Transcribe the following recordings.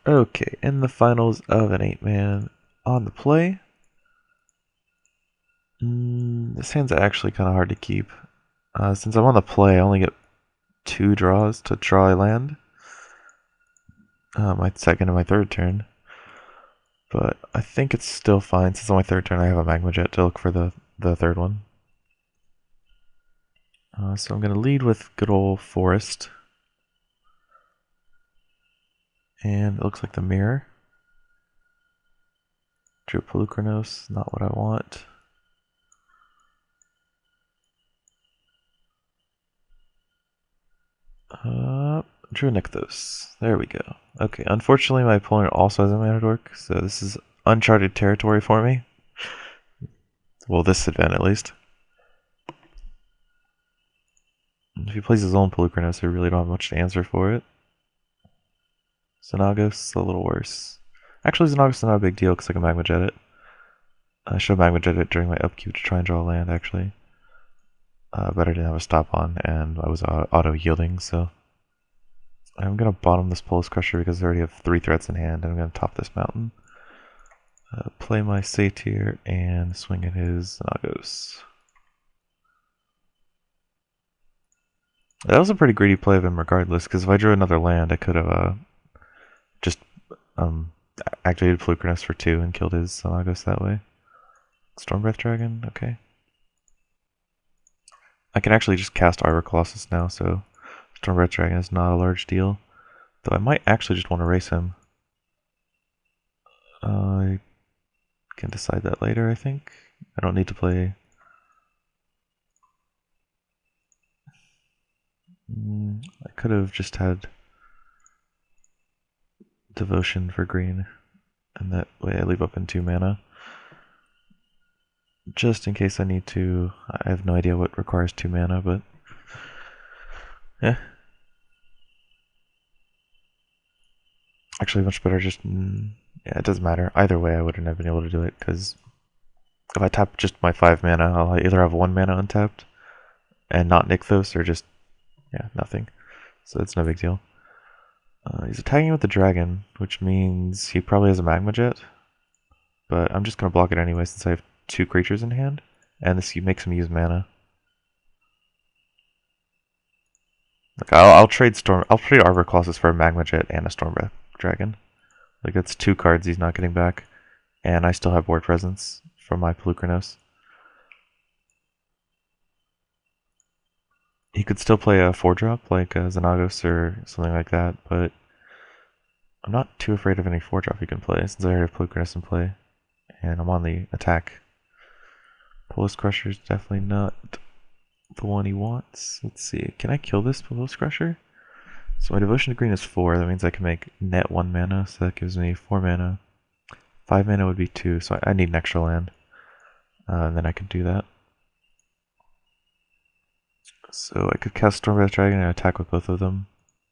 Okay, in the finals of an 8-man on the play. This hand's actually kind of hard to keep. Since I'm on the play, I only get 2 draws to draw a land. My second and my third turn. But I think it's still fine, since on my third turn I have a Magma Jet to look for the third one. So I'm going to lead with good old Forest. And it looks like the Mirror. Drew Pelucranos, not what I want. Drew Nykthos. There we go. Okay, unfortunately my opponent also has a Mana Dork, so this is uncharted territory for me. Well, this event at least. If he plays his own Pelucranos, I really don't have much to answer for it. Xenagos, a little worse. Actually, Xenagos is not a big deal because I can Magma Jet it. I should have Magma Jet it during my upkeep to try and draw a land, actually. But I didn't have a stop on, and I was auto-yielding, so... I'm going to bottom this Pulse Crusher because I already have 3 threats in hand, and I'm going to top this mountain. Play my Satyr and swing at his Xenagos. That was a pretty greedy play of him regardless, because if I drew another land, I could have just activated Pelucranos for 2 and killed his Xenagos that way. Stormbreath Dragon, okay. I can actually just cast Arbor Colossus now, so Stormbreath Dragon is not a large deal. Though I might actually just want to race him. I can decide that later, I think. I don't need to play... I could have just had Devotion for green, and that way I leave open 2 mana. Just in case I need to. I have no idea what requires 2 mana, but... yeah. Actually, much better just... yeah, it doesn't matter. Either way, I wouldn't have been able to do it, because if I tap just my 5 mana, I'll either have 1 mana untapped and not Nykthos, or just, yeah, nothing. So it's no big deal. He's attacking with the dragon, which means he probably has a Magma Jet, but I'm just going to block it anyway since I have 2 creatures in hand, and this makes him use mana. Like I'll trade Arbor Colossus for a Magma Jet and a Stormbreath Dragon. Like that's 2 cards he's not getting back, and I still have board presence from my Pelucranos. He could still play a 4-drop like Xenagos or something like that, but I'm not too afraid of any 4-drop he can play since I already have Pelucranos in play, and I'm on the attack. Pulse Crusher is definitely not the one he wants. Let's see, can I kill this Pulse Crusher? So my Devotion to green is 4, that means I can make net 1 mana, so that gives me 4 mana. 5 mana would be 2, so I need an extra land. And then I could do that. So I could cast Stormbreath Dragon and attack with both of them.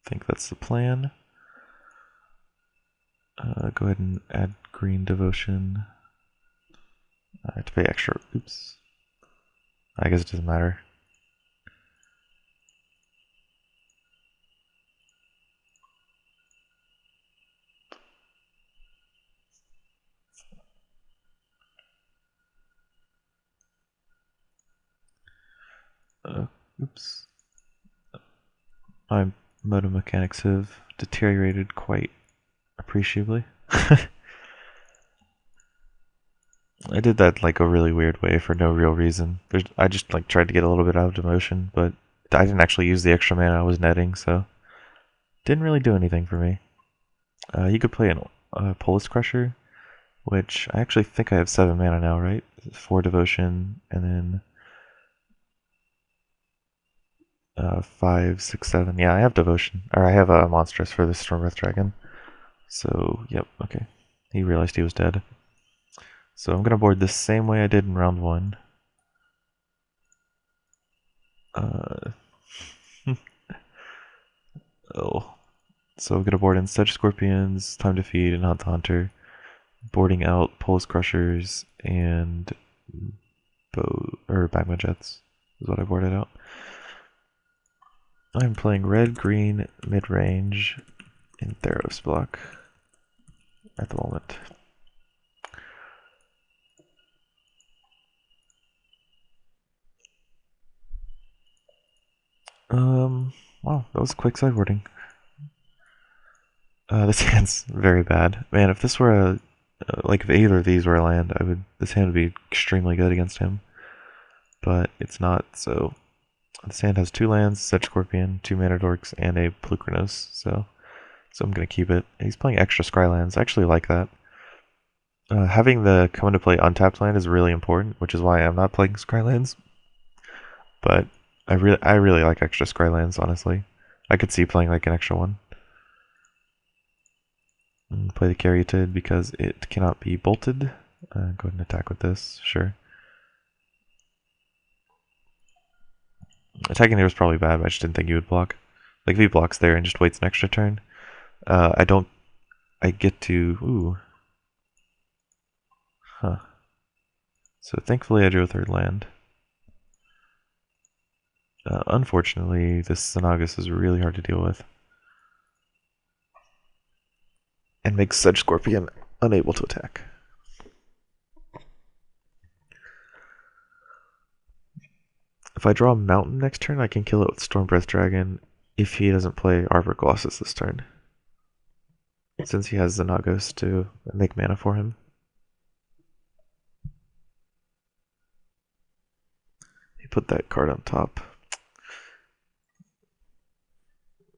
I think that's the plan. Go ahead and add green Devotion. I have to pay extra. Oops. I guess it doesn't matter. Oops. My motor mechanics have deteriorated quite appreciably. I did that like a really weird way for no real reason. I just like tried to get a little bit out of demotion, but I didn't actually use the extra mana I was netting, so didn't really do anything for me. You could play a Pulse Crusher, which I actually think I have 7 mana now, right? 4 Devotion, and then 5, 6, 7. Yeah, I have Devotion, or I have a Monstrous for the Stormbreath Dragon. So, yep, okay. He realized he was dead. So I'm gonna board the same way I did in round 1. Oh. So I'm gonna board in Sedge Scorpions, Time to Feed, and Hunt the Hunter. Boarding out Pulse Crushers and Magma Jets is what I boarded out. I'm playing red, green, mid-range in Theros block. at the moment. Wow, that was quick sideboarding. This hand's very bad. Man, if this were like if either of these were a land, this hand would be extremely good against him. But it's not, so this hand has 2 lands, Sedge Scorpion, 2 Mana Dorks, and a Plukranos, so I'm gonna keep it. He's playing extra Scry lands. I actually like that. Having the come into play untapped land is really important, which is why I'm not playing Scry lands. But I really like extra Scry lands, honestly. I could see playing like an extra one. And play the Caryatid because it cannot be bolted. Go ahead and attack with this, sure. Attacking there was probably bad, but I just didn't think he would block. Like if he blocks there and just waits an extra turn, I get to, ooh. Huh. So thankfully I drew a 3rd land. Unfortunately, this Xanagas is really hard to deal with. And makes Sedge Scorpion unable to attack. If I draw a Mountain next turn, I can kill it with Stormbreath Dragon if he doesn't play Arbor Colossus this turn. Since he has Xanagos to make mana for him. He put that card on top.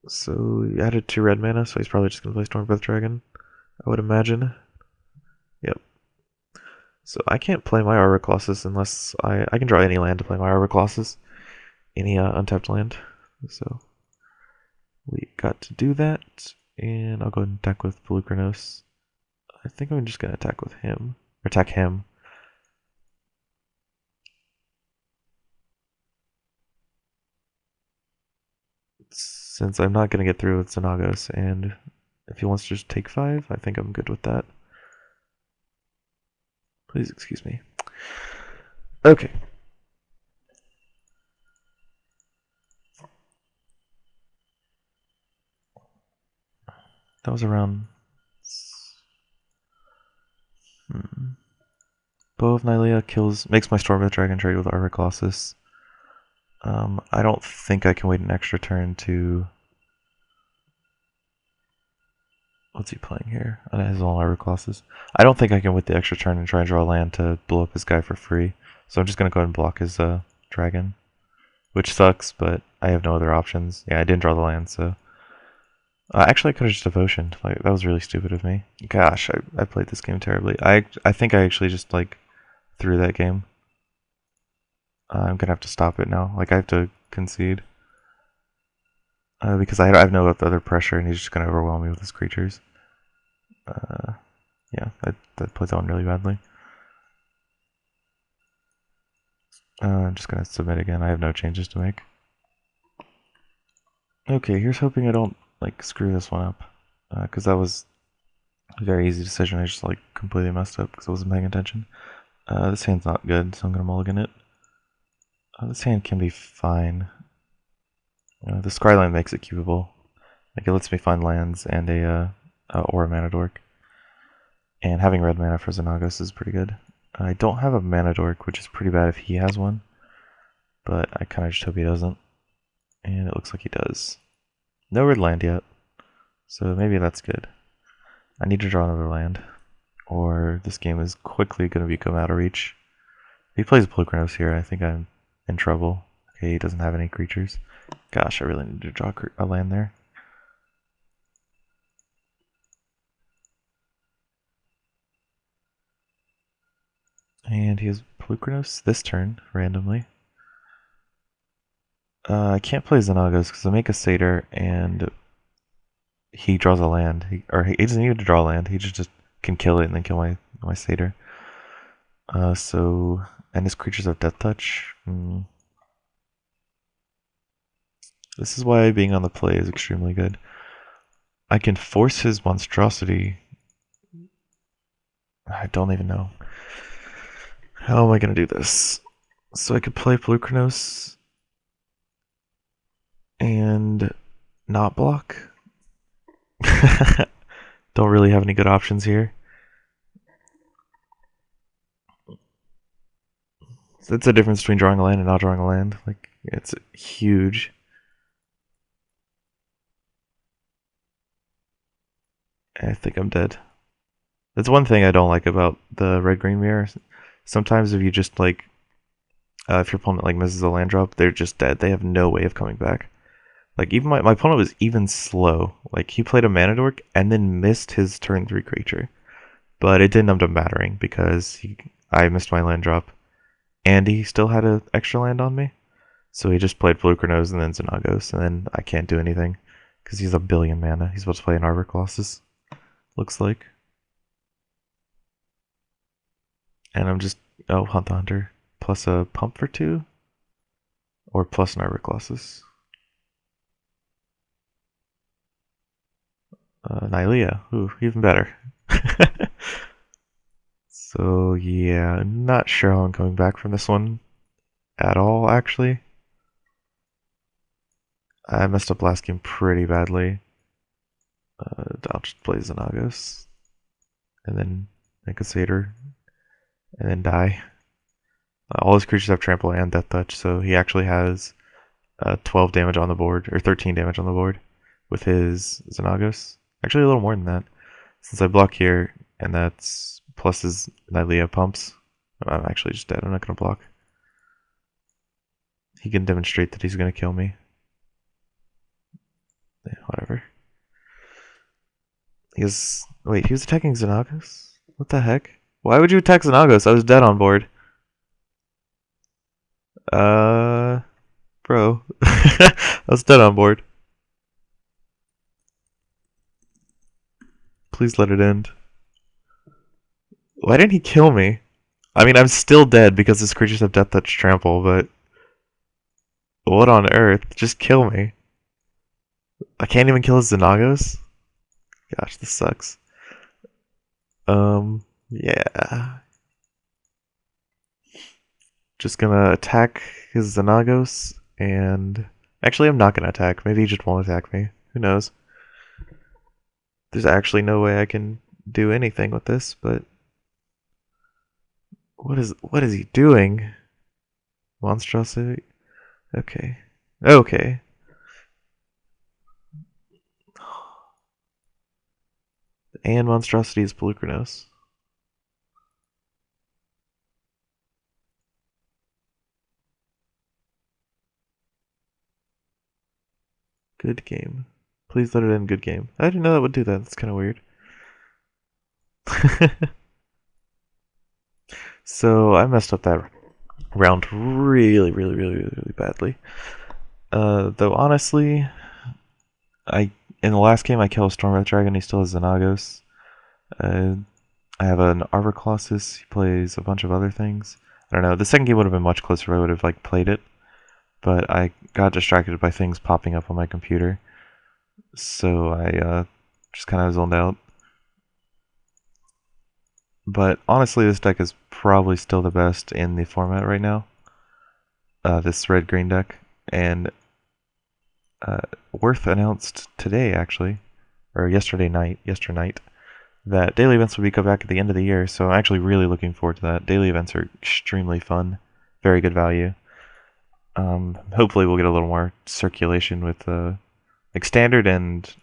So he added 2 red mana, so he's probably just going to play Stormbreath Dragon, I would imagine. Yep. So I can't play my Arbor Colossus unless I can draw any land to play my Arbor Colossus. Any untapped land. So we got to do that, and I'll go ahead and attack with Plukranos. I think I'm just going to attack with him. Or attack him. Since I'm not going to get through with Xanagos, and if he wants to just take 5, I think I'm good with that. Please excuse me. Okay. That was around... Bow of Nylea makes my Stormbreath Dragon trade with Arbor Colossus. I don't think I can wait an extra turn to... What's he playing here? His own Arbor Colossus. I don't think I can wait the extra turn and try and draw a land to blow up his guy for free. So I'm just going to go ahead and block his dragon. Which sucks, but I have no other options. Yeah, I didn't draw the land, so... actually, I could have just devotioned. Like, that was really stupid of me. Gosh, I played this game terribly. I think I actually just, like, threw that game. I'm gonna have to stop it now. Like, I have to concede. Because I have no other pressure, and he's just gonna overwhelm me with his creatures. Yeah, that plays out really badly. I'm just gonna submit again. I have no changes to make. Okay, here's hoping I don't, like, screw this one up. Because that was a very easy decision. I just, like, completely messed up because I wasn't paying attention. This hand's not good, so I'm gonna mulligan it. This hand can be fine. The Scryland makes it keepable. Like, it lets me find lands and or a mana dork. And having red mana for Xanagos is pretty good. I don't have a mana dork, which is pretty bad if he has one. But I kind of just hope he doesn't. And it looks like he does. No red land yet. So maybe that's good. I need to draw another land. Or this game is quickly going to become out of reach. If he plays Plukranos here, I think I'm in trouble. Okay, he doesn't have any creatures. Gosh, I really need to draw a land there. And he has Plukranos this turn, randomly. I can't play Xanagos because I make a Satyr and he draws a land. He doesn't even draw a land, he just can kill it and then kill my Satyr. And his creatures have Death Touch. This is why being on the play is extremely good. I can force his monstrosity. I don't even know. How am I going to do this? So I could play Plukranos and not block. Don't really have any good options here. So it's the difference between drawing a land and not drawing a land. Like, it's huge. I think I'm dead. That's one thing I don't like about the red-green mirror. Sometimes if you just like, if your opponent like misses a land drop, they're just dead. They have no way of coming back. Like even my opponent was even slow. Like he played a mana dork and then missed his turn 3 creature. But it didn't end up mattering because I missed my land drop. And he still had an extra land on me. So he just played Flukernos and then Xenagos, and then I can't do anything. Because he's a billion mana. He's supposed to play an Arbor Colossus. Looks like. And I'm just, oh, Hunt the Hunter. Plus a pump for 2? Or plus an Arbor Colossus. Nylea. Ooh, even better. So yeah, I'm not sure how I'm coming back from this one at all, actually. I messed up last game pretty badly. I'll just play Xenagos. And then make a Satyr. And then die. All his creatures have trample and death touch, so he actually has 12 damage on the board, or 13 damage on the board with his Xenagos. Actually, a little more than that. Since I block here, and that's plus his Nylea pumps, I'm actually just dead. I'm not going to block. He can demonstrate that he's going to kill me. Yeah, whatever. He was... Wait, he was attacking Xenagos? What the heck? Why would you attack Xenagos? I was dead on board. Bro. I was dead on board. Please let it end. Why didn't he kill me? I mean, I'm still dead because his creatures have death touch trample, but... What on earth? Just kill me. I can't even kill his Xenagos? Gosh, this sucks. Yeah. Just gonna attack his Xenagos, and... Actually, I'm not gonna attack. Maybe he just won't attack me. Who knows? There's actually no way I can do anything with this, but... What is he doing? Monstrosity? Okay. Okay. And Monstrosity is Pelucranos. Good game. Please let it end good game. I didn't know that would do that. That's kind of weird. So I messed up that round really badly. Though honestly, in the last game I killed a Stormwrath Dragon. He still has Xenagos. I have an Arbor Colossus. He plays a bunch of other things. I don't know. The second game would have been much closer if I would have like played it, but I got distracted by things popping up on my computer, so I just kind of zoned out. But honestly, this deck is probably still the best in the format right now. This red-green deck, and Worth announced today, actually, or yesterday night, that daily events will be come back at the end of the year. So I'm actually really looking forward to that. Daily events are extremely fun, very good value. Hopefully, we'll get a little more circulation with like standard and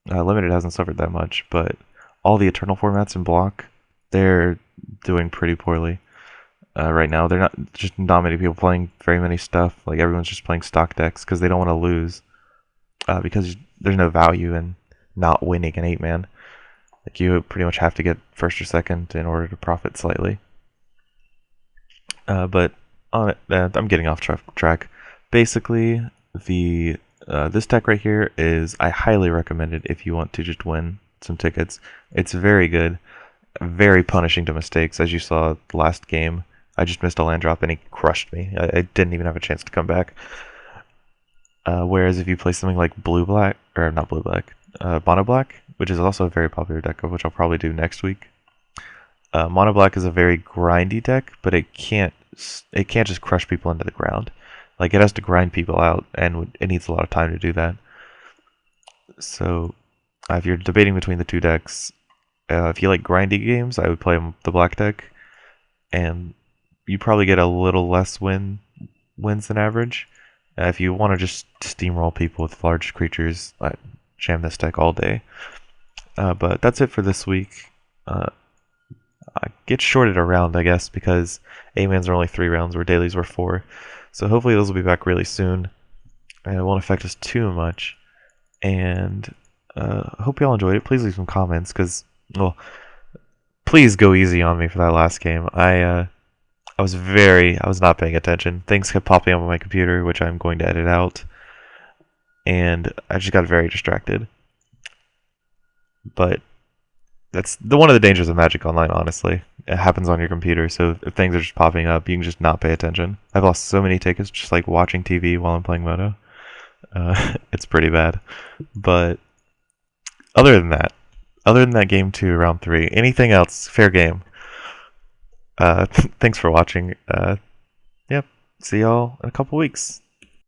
limited hasn't suffered that much, but all the eternal formats in block, they're doing pretty poorly right now. They're not many people playing very many stuff. Like everyone's just playing stock decks because they don't want to lose because there's no value in not winning an 8-man. Like you pretty much have to get first or second in order to profit slightly. But on it, I'm getting off track. Basically, this deck right here is I highly recommend it if you want to just win some tickets. It's very good, very punishing to mistakes. As you saw last game, I just missed a land drop and he crushed me. I didn't even have a chance to come back. Whereas if you play something like blue-black, or not blue-black, mono-black, which is also a very popular deck, which I'll probably do next week. Mono-black is a very grindy deck, but it can't just crush people into the ground. Like it has to grind people out, and it needs a lot of time to do that. So If you're debating between the two decks, if you like grindy games, I would play the black deck, and you probably get a little less wins than average. If you want to just steamroll people with large creatures, I jam this deck all day. But that's it for this week. I get shorted around, I guess, because A-Mans are only 3 rounds where dailies were 4. So hopefully those will be back really soon. And it won't affect us too much. And I hope y'all enjoyed it. Please leave some comments, because, well, please go easy on me for that last game. I was not paying attention. Things kept popping up on my computer, which I'm going to edit out. And I just got very distracted. But that's one of the dangers of Magic Online, honestly. It happens on your computer, so if things are just popping up, you can just not pay attention. I've lost so many tickets just like watching TV while I'm playing Moto. It's pretty bad. But other than that game 2, round 3, anything else, fair game. Thanks for watching. Yep, see y'all in a couple weeks.